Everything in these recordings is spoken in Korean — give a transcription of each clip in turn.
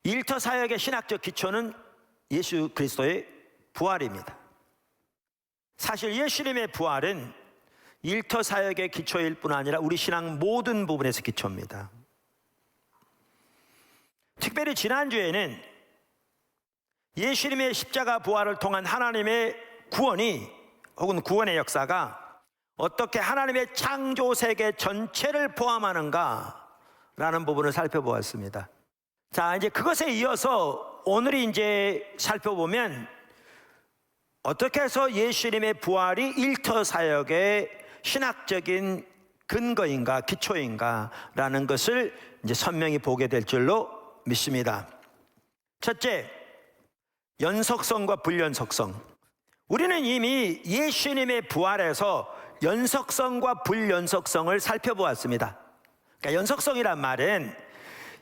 일터 사역의 신학적 기초는 예수 그리스도의 부활입니다. 사실 예수님의 부활은 일터 사역의 기초일 뿐 아니라 우리 신앙 모든 부분에서 기초입니다. 특별히 지난주에는 예수님의 십자가 부활을 통한 하나님의 구원이 혹은 구원의 역사가 어떻게 하나님의 창조 세계 전체를 포함하는가 라는 부분을 살펴보았습니다. 자, 이제 그것에 이어서 오늘이 이제 살펴보면 어떻게 해서 예수님의 부활이 일터 사역의 신학적인 근거인가 기초인가 라는 것을 이제 선명히 보게 될 줄로 믿습니다. 첫째, 연속성과 불연속성. 우리는 이미 예수님의 부활에서 연속성과 불연속성을 살펴보았습니다. 그러니까 연속성이란 말은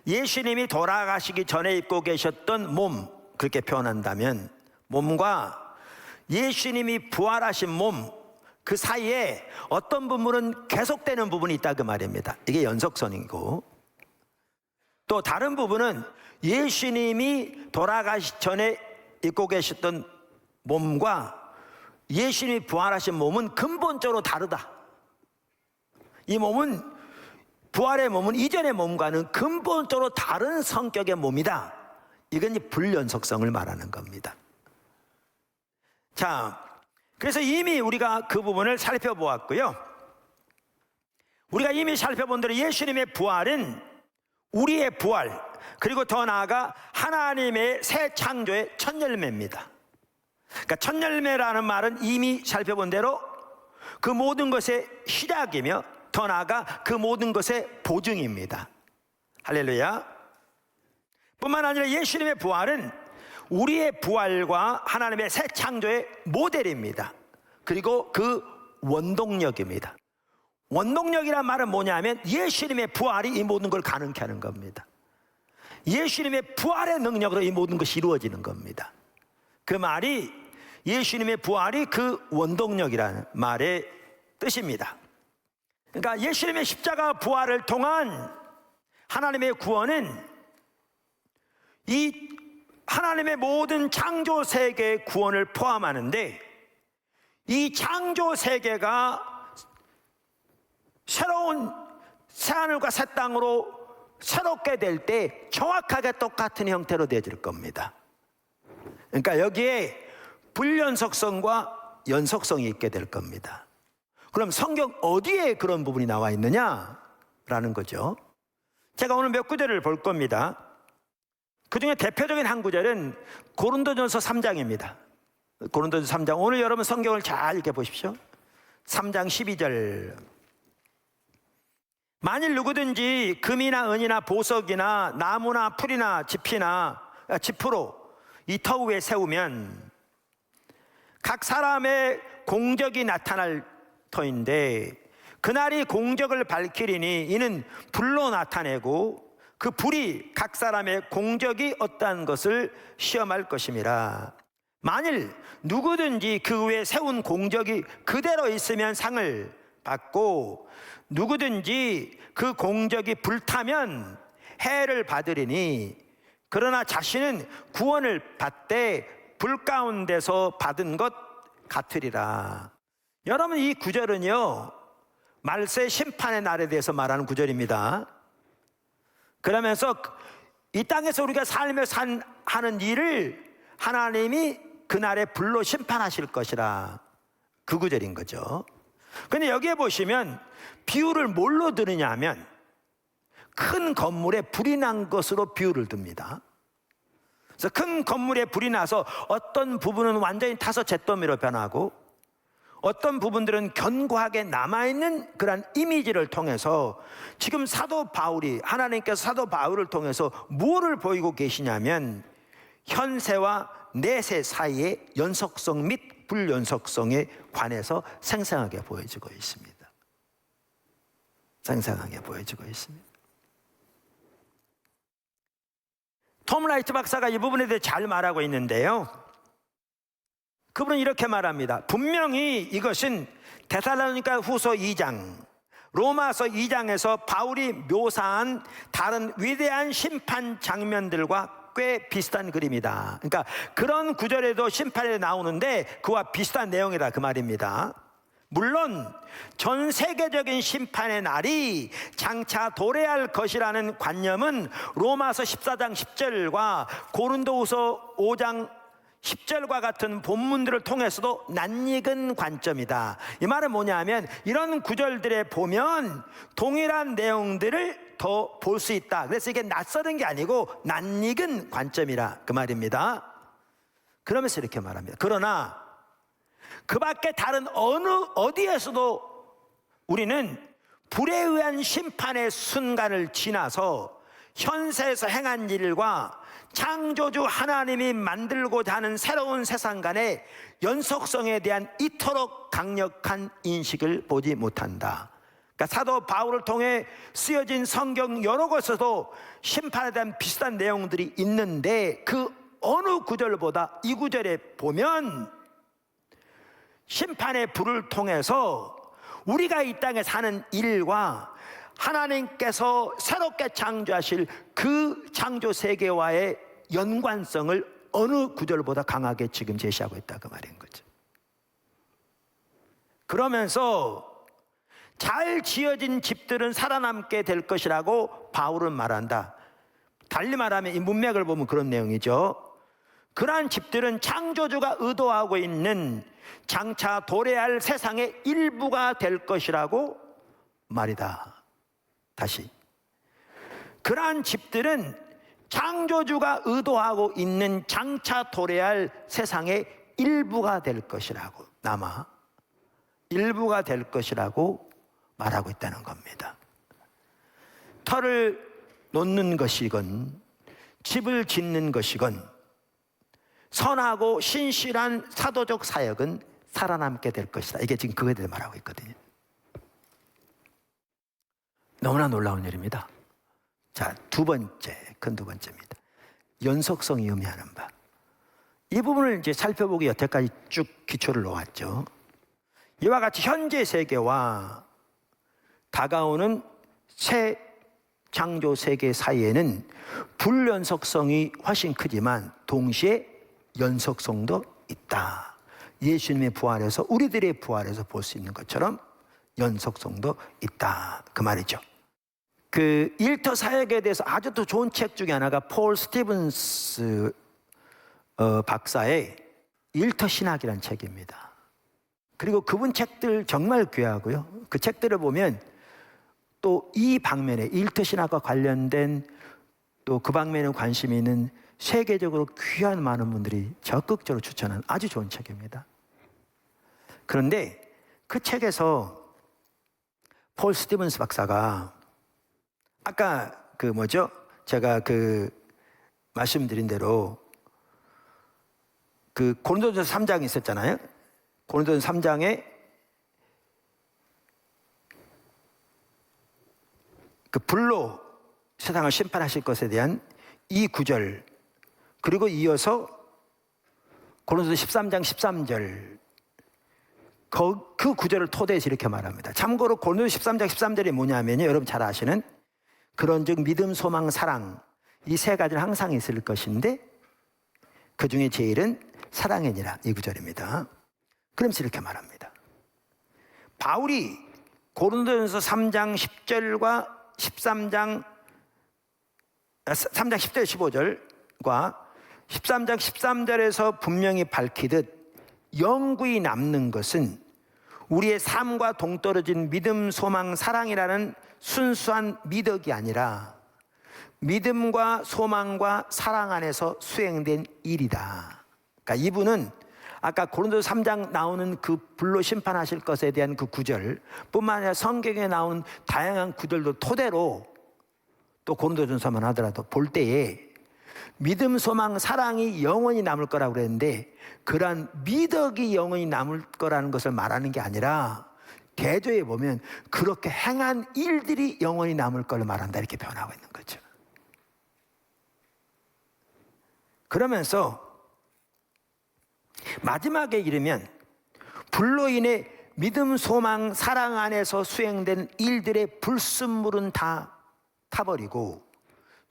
예수님이 돌아가시기 전에 입고 계셨던 몸, 그렇게 표현한다면 몸과 예수님이 부활하신 몸, 그 사이에 어떤 부분은 계속되는 부분이 있다 그 말입니다. 이게 연속성이고, 또 다른 부분은 예수님이 돌아가시기 전에 입고 계셨던 몸과 예수님이 부활하신 몸은 근본적으로 다르다. 이 몸은, 부활의 몸은 이전의 몸과는 근본적으로 다른 성격의 몸이다. 이건 불연속성을 말하는 겁니다. 자, 그래서 이미 우리가 그 부분을 살펴보았고요. 우리가 이미 살펴본 대로 예수님의 부활은 우리의 부활, 그리고 더 나아가 하나님의 새 창조의 첫 열매입니다. 그러니까 첫 열매라는 말은 이미 살펴본 대로 그 모든 것의 시작이며 더 나아가 그 모든 것의 보증입니다. 할렐루야. 뿐만 아니라 예수님의 부활은 우리의 부활과 하나님의 새 창조의 모델입니다. 그리고 그 원동력입니다. 원동력이란 말은 뭐냐면 예수님의 부활이 이 모든 걸 가능케 하는 겁니다. 예수님의 부활의 능력으로 이 모든 것이 이루어지는 겁니다. 그 말이 예수님의 부활이 그 원동력이라는 말의 뜻입니다. 그러니까 예수님의 십자가 부활을 통한 하나님의 구원은 이 하나님의 모든 창조 세계의 구원을 포함하는데, 이 창조 세계가 새로운 새하늘과 새 땅으로 새롭게 될 때 정확하게 똑같은 형태로 되어질 겁니다. 그러니까 여기에 불연속성과 연속성이 있게 될 겁니다. 그럼 성경 어디에 그런 부분이 나와 있느냐라는 거죠. 제가 오늘 몇 구절을 볼 겁니다. 그 중에 대표적인 한 구절은 고린도전서 3장입니다. 고린도전서 3장. 오늘 여러분 성경을 잘 읽어보십시오. 3장 12절. 만일 누구든지 금이나 은이나 보석이나 나무나 풀이나 지프로 이 터 위에 세우면 각 사람의 공적이 나타날 터인데, 그날이 공적을 밝히리니 이는 불로 나타내고 그 불이 각 사람의 공적이 어떠한 것을 시험할 것임이라. 만일 누구든지 그 위에 세운 공적이 그대로 있으면 상을 받고, 누구든지 그 공적이 불타면 해를 받으리니, 그러나 자신은 구원을 받되 불 가운데서 받은 것 같으리라. 여러분, 이 구절은요, 말세 심판의 날에 대해서 말하는 구절입니다. 그러면서 이 땅에서 우리가 살면서 하는 일을 하나님이 그날에 불로 심판하실 것이라, 그 구절인 거죠. 근데 여기에 보시면 비유를 뭘로 드느냐 하면 큰 건물에 불이 난 것으로 비유를 듭니다. 그래서 큰 건물에 불이 나서 어떤 부분은 완전히 타서 잿더미로 변하고, 어떤 부분들은 견고하게 남아있는 그런 이미지를 통해서 지금 사도 바울이, 하나님께서 사도 바울을 통해서 무엇을 보이고 계시냐면 현세와 내세 사이의 연속성 및 불연속성에 관해서 생생하게 보여지고 있습니다. 생생하게 보여지고 있습니다. 톰 라이트 박사가 이 부분에 대해 잘 말하고 있는데요, 그분은 이렇게 말합니다. 분명히 이것은 데살로니가 후서 2장, 로마서 2장에서 바울이 묘사한 다른 위대한 심판 장면들과 꽤 비슷한 그림이다. 그러니까 그런 구절에도 심판에 나오는데 그와 비슷한 내용이다 그 말입니다. 물론 전 세계적인 심판의 날이 장차 도래할 것이라는 관념은 로마서 14장 10절과 고린도후서 5장 10절과 같은 본문들을 통해서도 낯익은 관점이다. 이 말은 뭐냐면 이런 구절들에 보면 동일한 내용들을 더 볼 수 있다. 그래서 이게 낯설은 게 아니고 낯익은 관점이라 그 말입니다. 그러면서 이렇게 말합니다. 그러나 그 밖에 다른 어디에서도 우리는 불에 의한 심판의 순간을 지나서 현세에서 행한 일과 창조주 하나님이 만들고자 하는 새로운 세상 간의 연속성에 대한 이토록 강력한 인식을 보지 못한다. 그러니까 사도 바울을 통해 쓰여진 성경 여러 곳에서도 심판에 대한 비슷한 내용들이 있는데 그 어느 구절보다 이 구절에 보면 심판의 불을 통해서 우리가 이 땅에 사는 일과 하나님께서 새롭게 창조하실 그 창조 세계와의 연관성을 어느 구절보다 강하게 지금 제시하고 있다 그 말인 거죠. 그러면서 잘 지어진 집들은 살아남게 될 것이라고 바울은 말한다. 달리 말하면 이 문맥을 보면 그런 내용이죠. 그러한 집들은 창조주가 의도하고 있는 장차 도래할 세상의 일부가 될 것이라고 말이다. 다시, 그러한 집들은 창조주가 의도하고 있는 장차 도래할 세상의 일부가 될 것이라고, 남아 일부가 될 것이라고 말하고 있다는 겁니다. 터를 놓는 것이건 집을 짓는 것이건 선하고 신실한 사도적 사역은 살아남게 될 것이다. 이게 지금 그거에 대해 말하고 있거든요. 너무나 놀라운 일입니다. 자, 큰 두 번째입니다. 연속성이 의미하는 바. 이 부분을 이제 살펴보기 여태까지 쭉 기초를 놓았죠. 이와 같이 현재 세계와 다가오는 새 창조 세계 사이에는 불연속성이 훨씬 크지만 동시에 연속성도 있다. 예수님의 부활에서 우리들의 부활에서 볼 수 있는 것처럼 연속성도 있다 그 말이죠. 그 일터 사역에 대해서 아주 또 좋은 책 중에 하나가 폴 스티븐스 박사의 일터 신학이라는 책입니다. 그리고 그분 책들 정말 귀하고요. 그 책들을 보면 또 이 방면에 일터 신학과 관련된 또 그 방면에 관심이 있는 세계적으로 귀한 많은 분들이 적극적으로 추천한 아주 좋은 책입니다. 그런데 그 책에서 폴 스티븐스 박사가 아까 제가 말씀드린 대로 그 고린도전서 3장이 있었잖아요. 고린도전서 3장에 그 불로 세상을 심판하실 것에 대한 이 구절, 그리고 이어서 고린도전서 13장 13절 그 구절을 토대해서 이렇게 말합니다. 참고로 고린도전서 13장 13절이 뭐냐면요, 여러분 잘 아시는 그런즉 믿음, 소망, 사랑, 이 세 가지는 항상 있을 것인데 그 중에 제일은 사랑이니라, 이 구절입니다. 그러면서 이렇게 말합니다. 바울이 고린도전서 3장 10절과 3장 10절 15절과 13장 13절에서 분명히 밝히듯 영구히 남는 것은 우리의 삶과 동떨어진 믿음, 소망, 사랑이라는 순수한 미덕이 아니라 믿음과 소망과 사랑 안에서 수행된 일이다. 그러니까 이분은 아까 고린도서 3장 나오는 그 불로 심판하실 것에 대한 그 구절 뿐만 아니라 성경에 나오는 다양한 구절도 토대로 또 고린도전서만 하더라도 볼 때에 믿음, 소망, 사랑이 영원히 남을 거라고 그랬는데 그러한 미덕이 영원히 남을 거라는 것을 말하는 게 아니라 개조에 보면 그렇게 행한 일들이 영원히 남을 걸 말한다, 이렇게 표현하고 있는 거죠. 그러면서 마지막에 이르면 불로 인해 믿음, 소망, 사랑 안에서 수행된 일들의 불순물은 다 타버리고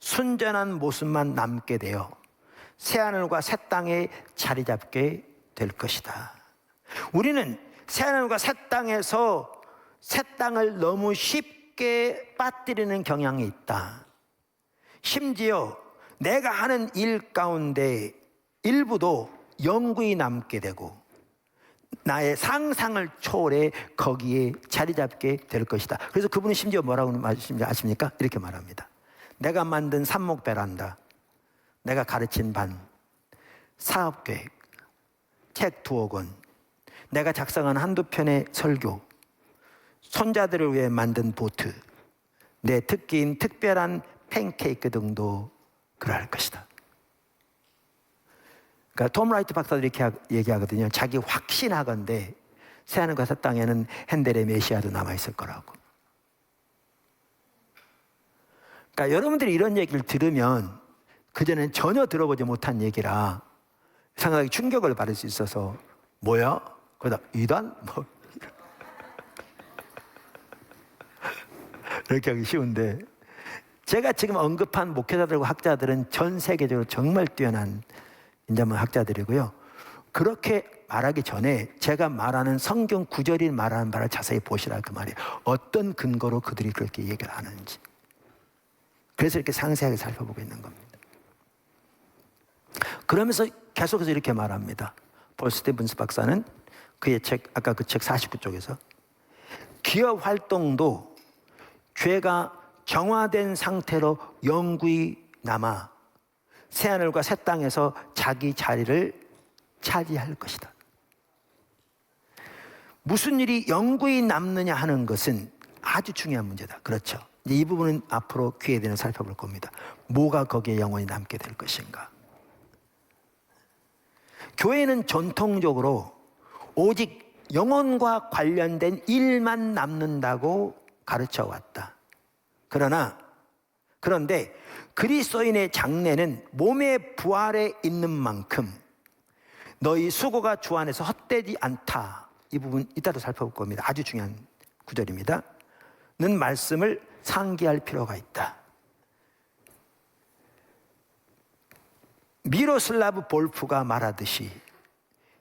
순전한 모습만 남게 되어 새하늘과 새 땅에 자리 잡게 될 것이다. 우리는 새하늘과 새 땅에서 새 땅을 너무 쉽게 빠뜨리는 경향이 있다. 심지어 내가 하는 일 가운데 일부도 영구히 남게 되고 나의 상상을 초월해 거기에 자리 잡게 될 것이다. 그래서 그분은 심지어 뭐라고 말씀하시는지 아십니까? 이렇게 말합니다. 내가 만든 삽목 베란다, 내가 가르친 반, 사업계획, 책 2억 권, 내가 작성한 한두 편의 설교, 손자들을 위해 만든 보트, 내 특기인 특별한 팬케이크 등도 그러할 것이다. 그러니까 톰 라이트 박사도 이렇게 얘기하거든요. 자기 확신하건대 새하늘과 새 땅에는 핸델의 메시아도 남아있을 거라고. 그러니까 여러분들이 이런 얘기를 들으면 그전엔 전혀 들어보지 못한 얘기라 상당히 충격을 받을 수 있어서 뭐야? 그러다 이단? 뭐 이렇게 하기 쉬운데 제가 지금 언급한 목회자들과 학자들은 전 세계적으로 정말 뛰어난 인자만 학자들이고요. 그렇게 말하기 전에 제가 말하는 성경 구절이 말하는 바를 자세히 보시라 그 말이에요. 어떤 근거로 그들이 그렇게 얘기를 하는지. 그래서 이렇게 상세하게 살펴보고 있는 겁니다. 그러면서 계속해서 이렇게 말합니다. 폴 스티븐스 박사는 그의 책, 아까 그 책 49쪽에서 기업 활동도 죄가 정화된 상태로 영구히 남아 새하늘과 새 땅에서 자기 자리를 차지할 것이다. 무슨 일이 영구히 남느냐 하는 것은 아주 중요한 문제다. 그렇죠. 이 부분은 앞으로 기회 되면 살펴볼 겁니다. 뭐가 거기에 영원히 남게 될 것인가. 교회는 전통적으로 오직 영혼과 관련된 일만 남는다고 가르쳐 왔다. 그런데 그리스도인의 장래는 몸의 부활에 있는 만큼 너희 수고가 주 안에서 헛되지 않다. 이 부분 이따도 살펴볼 겁니다. 아주 중요한 구절입니다. 는 말씀을 상기할 필요가 있다. 미로슬라브 볼프가 말하듯이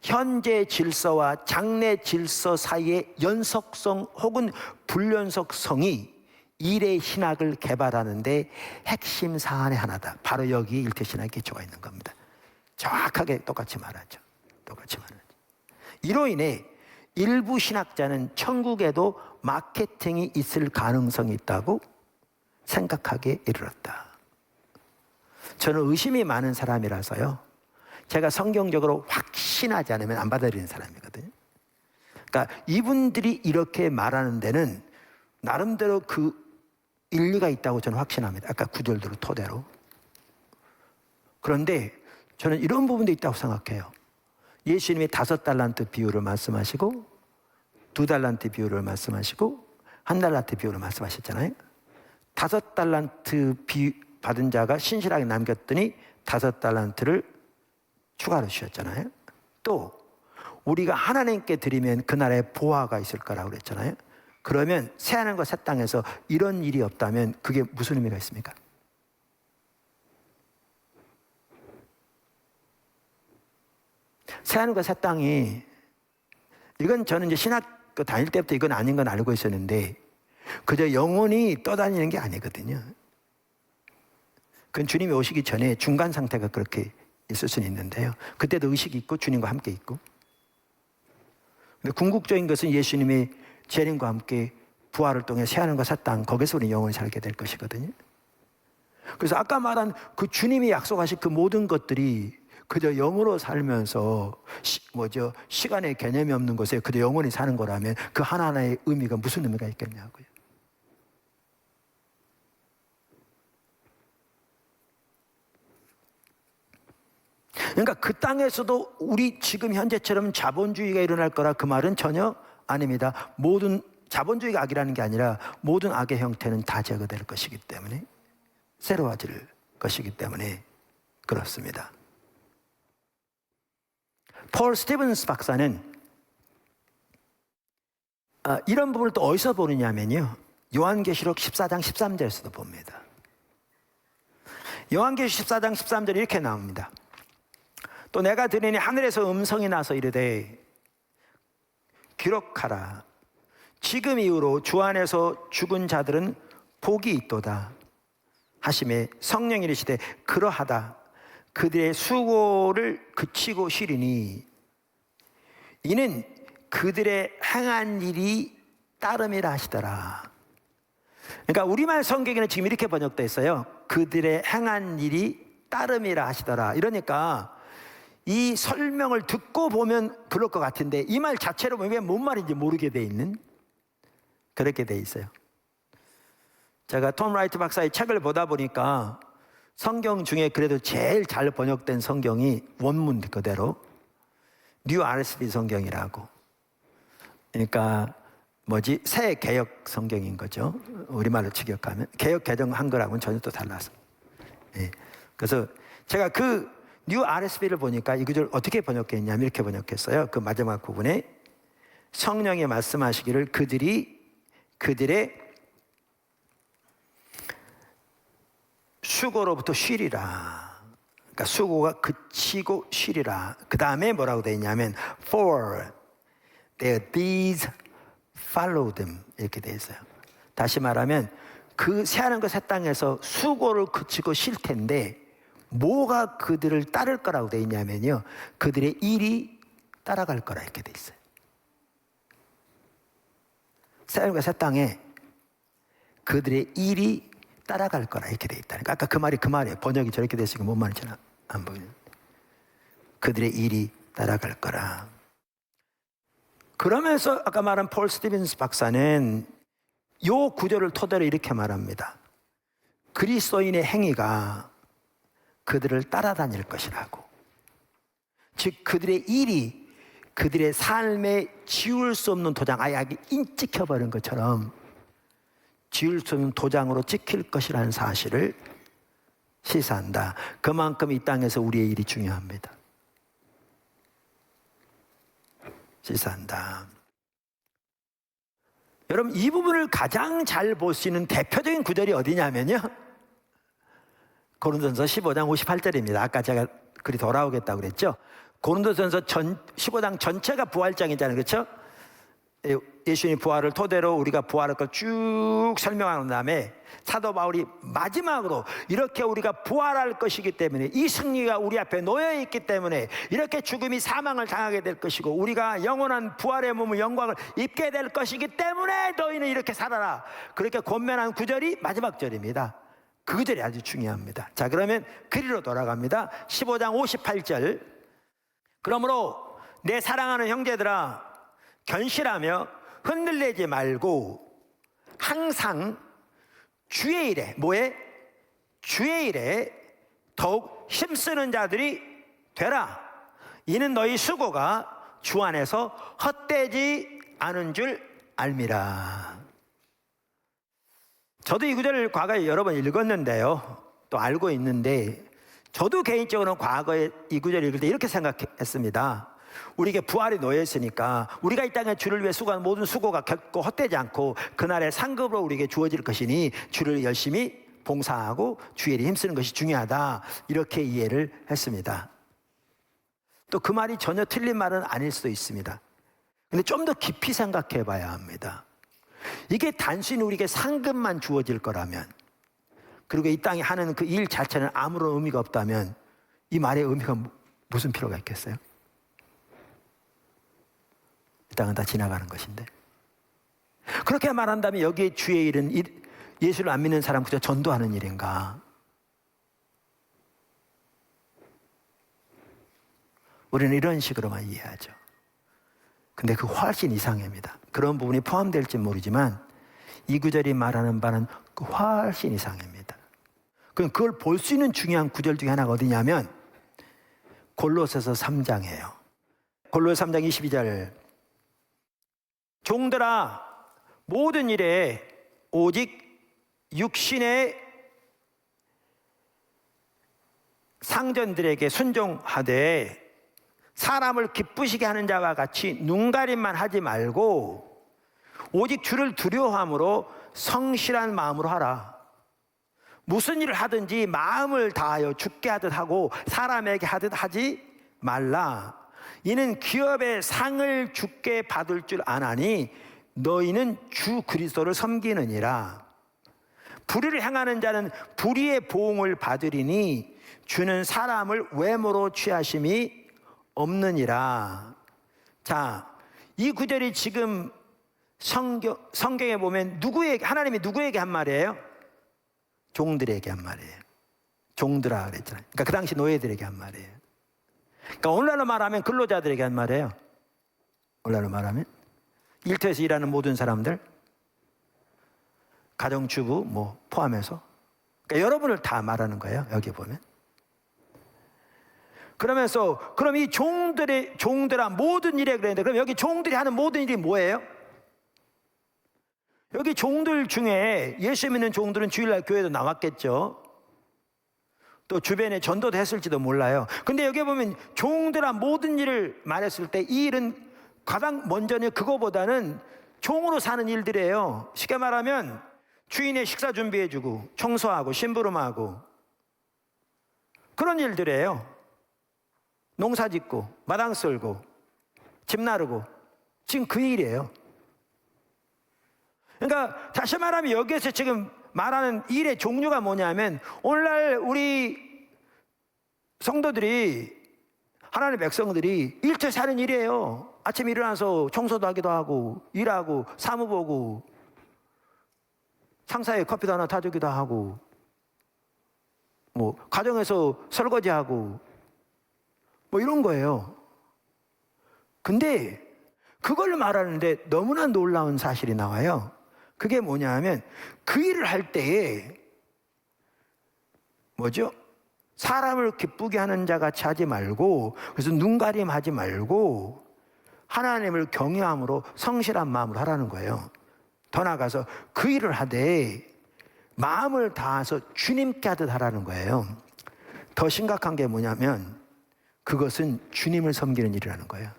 현재 질서와 장래 질서 사이의 연속성 혹은 불연속성이 일의 신학을 개발하는 데 핵심 사안의 하나다. 바로 여기 일태신학의 기초가 있는 겁니다. 정확하게 똑같이 말하죠. 이로 인해 일부 신학자는 천국에도 마케팅이 있을 가능성이 있다고 생각하게 이르렀다. 저는 의심이 많은 사람이라서요. 제가 성경적으로 확신하지 않으면 안 받아들이는 사람이거든요. 그러니까 이분들이 이렇게 말하는 데는 나름대로 그 일리가 있다고 저는 확신합니다. 아까 구절대로 토대로. 그런데 저는 이런 부분도 있다고 생각해요. 예수님이 5달란트 비유를 말씀하시고 2달란트 비유를 말씀하시고 1달란트 비유를 말씀하셨잖아요. 5달란트 받은 자가 신실하게 남겼더니 5달란트를 추가로 주셨잖아요. 또 우리가 하나님께 드리면 그날에 보화가 있을 거라고 그랬잖아요. 그러면 새하늘과 새 땅에서 이런 일이 없다면 그게 무슨 의미가 있습니까? 새하늘과 새 땅이 이건 저는 이제 신학교 다닐 때부터 이건 아닌 건 알고 있었는데 그저 영혼이 떠다니는 게 아니거든요. 그건 주님이 오시기 전에 중간 상태가 그렇게 있을 수는 있는데요. 그때도 의식이 있고 주님과 함께 있고. 근데 궁극적인 것은 예수님이 재림과 함께 부활을 통해 새하늘과 새 땅 거기서 우리 영원히 살게 될 것이거든요. 그래서 아까 말한 그 주님이 약속하신 그 모든 것들이 그저 영으로 살면서 시간의 개념이 없는 곳에 그저 영원히 사는 거라면 그 하나하나의 의미가 무슨 의미가 있겠냐고요. 그러니까 그 땅에서도 우리 지금 현재처럼 자본주의가 일어날 거라 그 말은 전혀 아닙니다. 모든 자본주의가 악이라는 게 아니라 모든 악의 형태는 다 제거될 것이기 때문에 새로워질 것이기 때문에 그렇습니다. 폴 스티븐스 박사는 이런 부분을 또 어디서 보느냐면요. 요한계시록 14장 13절에서도 봅니다. 요한계시록 14장 13절에 이렇게 나옵니다. 또 내가 들으니 하늘에서 음성이 나서 이르되 기록하라. 지금 이후로 주 안에서 죽은 자들은 복이 있도다 하심에 성령이 이르시되 그러하다. 그들의 수고를 그치고 쉬리니 이는 그들의 행한 일이 따름이라 하시더라. 그러니까 우리말 성경에는 지금 이렇게 번역되어 있어요. 그들의 행한 일이 따름이라 하시더라. 이러니까 이 설명을 듣고 보면 그럴 것 같은데 이 말 자체로 보면 뭔 말인지 모르게 돼 있는 그렇게 돼 있어요. 제가 톰 라이트 박사의 책을 보다 보니까 성경 중에 그래도 제일 잘 번역된 성경이 원문 그대로 뉴 RSV 성경이라고. 그러니까 새 개역 성경인 거죠. 우리말로 직역하면 개역 개정 한글하고는 전혀 또 달라서. 예. 그래서 제가 그 뉴 RSV를 보니까 이 구절 어떻게 번역했냐면 이렇게 번역했어요. 그 마지막 부분에 성령이 말씀하시기를 그들의 수고로부터 쉬리라. 그러니까 수고가 그치고 쉬리라. 그 다음에 뭐라고 되어 있냐면 For their deeds follow them 이렇게 되어 있어요. 다시 말하면 그 새하는 것 새 땅에서 수고를 그치고 쉴 텐데 뭐가 그들을 따를 거라고 되어 있냐면요, 그들의 일이 따라갈 거라 이렇게 되어 있어요. 새하늘과 새 땅에 그들의 일이 따라갈 거라 이렇게 되어 있다. 그러니까 아까 그 말이에요. 번역이 저렇게 됐으니까 뭔 말인지 안 보이는. 그들의 일이 따라갈 거라. 그러면서 아까 말한 폴 스티븐스 박사는 요 구절을 토대로 이렇게 말합니다. 그리스도인의 행위가 그들을 따라다닐 것이라고. 즉 그들의 일이 그들의 삶에 지울 수 없는 도장, 아예 찍혀버린 것처럼 지울 수 없는 도장으로 찍힐 것이라는 사실을 시사한다. 그만큼 이 땅에서 우리의 일이 중요합니다. 시사한다. 여러분, 이 부분을 가장 잘 볼 수 있는 대표적인 구절이 어디냐면요, 고린도전서 15장 58절입니다. 아까 제가 글이 돌아오겠다고 그랬죠. 고린도전서 15장 전체가 부활장이잖아요. 그렇죠? 예수님의 부활을 토대로 우리가 부활할 걸 쭉 설명한 다음에 사도 바울이 마지막으로 이렇게 우리가 부활할 것이기 때문에, 이 승리가 우리 앞에 놓여 있기 때문에 이렇게 죽음이 사망을 당하게 될 것이고 우리가 영원한 부활의 몸을 영광을 입게 될 것이기 때문에 너희는 이렇게 살아라, 그렇게 권면한 구절이 마지막 절입니다. 그 구절이 아주 중요합니다. 자, 그러면 그리로 돌아갑니다. 15장 58절. 그러므로 내 사랑하는 형제들아, 견실하며 흔들리지 말고 항상 주의 일에, 주의 일에 더욱 힘쓰는 자들이 되라. 이는 너희 수고가 주 안에서 헛되지 않은 줄 알미라. 저도 이 구절을 과거에 여러 번 읽었는데요, 또 알고 있는데, 저도 개인적으로는 과거에 이 구절을 읽을 때 이렇게 생각했습니다. 우리에게 부활이 놓여있으니까 우리가 이 땅에 주를 위해 수고하는 모든 수고가 결코 헛되지 않고 그날의 상급으로 우리에게 주어질 것이니 주를 열심히 봉사하고 주의 일에 힘쓰는 것이 중요하다, 이렇게 이해를 했습니다. 또 그 말이 전혀 틀린 말은 아닐 수도 있습니다. 근데 좀 더 깊이 생각해 봐야 합니다. 이게 단순히 우리에게 상급만 주어질 거라면, 그리고 이 땅에 하는 그 일 자체는 아무런 의미가 없다면 이 말의 의미가 무슨 필요가 있겠어요? 이 땅은 다 지나가는 것인데. 그렇게 말한다면 여기에 주의 일은 예수를 안 믿는 사람 그저 전도하는 일인가? 우리는 이런 식으로만 이해하죠. 근데 그 훨씬 이상입니다. 그런 부분이 포함될지 모르지만 이 구절이 말하는 바는 그 훨씬 이상입니다. 그럼 그걸 볼 수 있는 중요한 구절 중에 하나가 어디냐면 골로새서 3장이에요. 골로새 3장 22절. 종들아, 모든 일에 오직 육신의 상전들에게 순종하되 사람을 기쁘시게 하는 자와 같이 눈가림만 하지 말고 오직 주를 두려워함으로 성실한 마음으로 하라. 무슨 일을 하든지 마음을 다하여 주께 하듯 하고 사람에게 하듯 하지 말라. 이는 기업의 상을 주께 받을 줄 아나니 너희는 주 그리스도를 섬기느니라. 불의를 행하는 자는 불의의 보응을 받으리니 주는 사람을 외모로 취하심이 없느니라. 자, 이 구절이 지금 성경에 보면 하나님이 누구에게 한 말이에요? 종들에게 한 말이에요. 종들아 그랬잖아요. 그러니까 그 당시 노예들에게 한 말이에요. 그러니까 오늘날로 말하면 근로자들에게 한 말이에요. 오늘날로 말하면 일터에서 일하는 모든 사람들, 가정주부 뭐 포함해서, 그러니까 여러분을 다 말하는 거예요. 여기 보면. 그러면서 그럼 이 종들아 모든 일에 그랬는데, 그럼 여기 종들이 하는 모든 일이 뭐예요? 여기 종들 중에 예수 믿는 종들은 주일날 교회도 나왔겠죠. 또 주변에 전도도 했을지도 몰라요. 근데 여기 보면 종들아 모든 일을 말했을 때 이 일은 가장 먼저는 그거보다는 종으로 사는 일들이에요. 쉽게 말하면 주인의 식사 준비해주고 청소하고 심부름하고 그런 일들이에요. 농사 짓고 마당 쓸고 집 나르고 지금 그 일이에요. 그러니까 다시 말하면 여기에서 지금 말하는 일의 종류가 뭐냐면, 오늘날 우리 성도들이, 하나님의 백성들이 일터에서 하는 일이에요. 아침에 일어나서 청소도 하기도 하고 일하고 사무 보고 상사에 커피도 하나 타주기도 하고 뭐 가정에서 설거지하고 뭐 이런 거예요. 근데 그걸 말하는데 너무나 놀라운 사실이 나와요. 그게 뭐냐 하면 그 일을 할 때에 뭐죠? 사람을 기쁘게 하는 자 같이 하지 말고, 그래서 눈가림 하지 말고 하나님을 경외함으로 성실한 마음으로 하라는 거예요. 더 나아가서 그 일을 하되 마음을 다해서 주님께 하듯 하라는 거예요. 더 심각한 게 뭐냐면 그것은 주님을 섬기는 일이라는 거예요.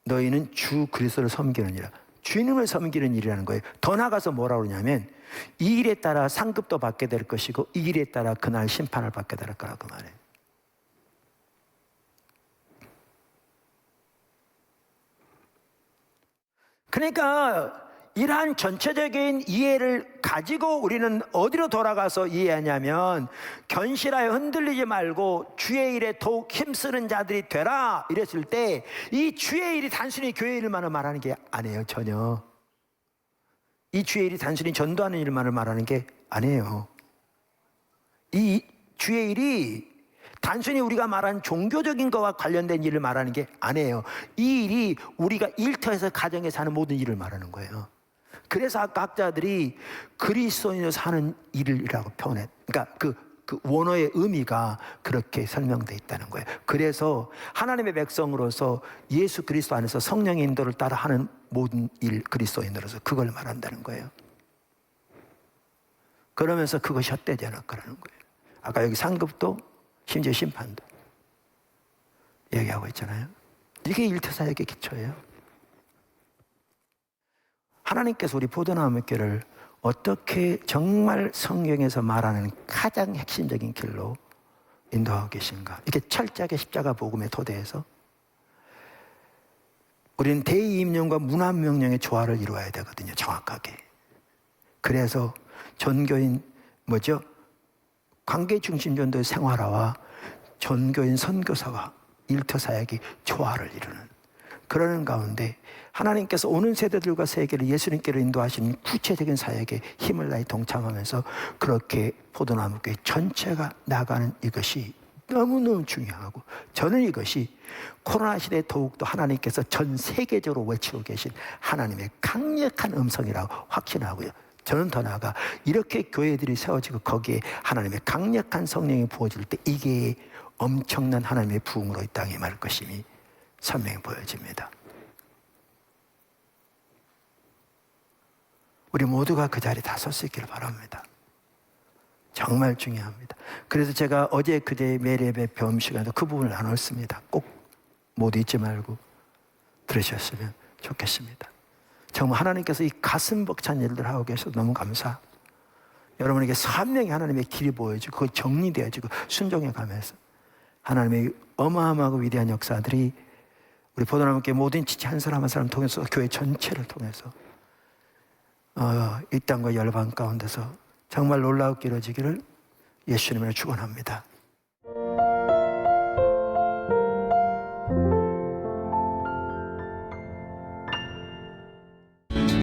너희는 주 그리스도를 섬기는 일이라. 주님을 섬기는 일이라는 거예요. 더 나아가서 뭐라고 그러냐면 이 일에 따라 상급도 받게 될 것이고 이 일에 따라 그날 심판을 받게 될 거라고 말해요. 그러니까 이러한 전체적인 이해를 가지고 우리는 어디로 돌아가서 이해하냐면, 견실하여 흔들리지 말고 주의 일에 더욱 힘쓰는 자들이 되라 이랬을 때, 이 주의 일이 단순히 교회 일만을 말하는 게 아니에요. 전혀. 이 주의 일이 단순히 전도하는 일만을 말하는 게 아니에요. 이 주의 일이 단순히 우리가 말한 종교적인 것과 관련된 일을 말하는 게 아니에요. 이 일이 우리가 일터에서 가정에 사는 모든 일을 말하는 거예요. 그래서 아까 학자들이 그리스도인으로 사는 일이라고 표현해. 그러니까 그 원어의 의미가 그렇게 설명되어 있다는 거예요. 그래서 하나님의 백성으로서 예수 그리스도 안에서 성령의 인도를 따라 하는 모든 일, 그리스도인으로서 그걸 말한다는 거예요. 그러면서 그것이 헛되지 않을 거라는 거예요. 아까 여기 상급도 심지어 심판도 얘기하고 있잖아요. 이게 일터사역의 기초예요. 하나님께서 우리 포도나무교를 어떻게 정말 성경에서 말하는 가장 핵심적인 길로 인도하고 계신가. 이렇게 철저하게 십자가 복음의 토대에서 우리는 대의임령과 문화명령의 조화를 이루어야 되거든요. 정확하게. 그래서 전교인 관계중심전도의 생활화와 전교인 선교사와 일터사역이 조화를 이루는, 그러는 가운데 하나님께서 오는 세대들과 세계를 예수님께로 인도하시는 구체적인 사역에 힘을 다해 동참하면서 그렇게 포도나무교회 전체가 나가는 이것이 너무너무 중요하고, 저는 이것이 코로나 시대에 더욱더 하나님께서 전 세계적으로 외치고 계신 하나님의 강력한 음성이라고 확신하고요. 저는 더 나아가 이렇게 교회들이 세워지고 거기에 하나님의 강력한 성령이 부어질 때 이게 엄청난 하나님의 부흥으로 이 땅에 임할 것임이 선명히 보여집니다. 우리 모두가 그 자리에 다 설 수 있기를 바랍니다. 정말 중요합니다. 그래서 제가 어제 그제 매일 예배 배움 시간에도 그 부분을 나눴습니다. 꼭 모두 잊지 말고 들으셨으면 좋겠습니다. 정말 하나님께서 이 가슴 벅찬 일들 하고 계셔서 너무 감사. 여러분에게 선명히 하나님의 길이 보여지고 그거 정리되어지고 순종해 가면서 하나님의 어마어마하고 위대한 역사들이 우리 보도나무교회 모든 지체 한 사람 한 사람 통해서 교회 전체를 통해서 이 땅과 열방 가운데서 정말 놀라웠게 이루어지기를 예수님을 축원합니다.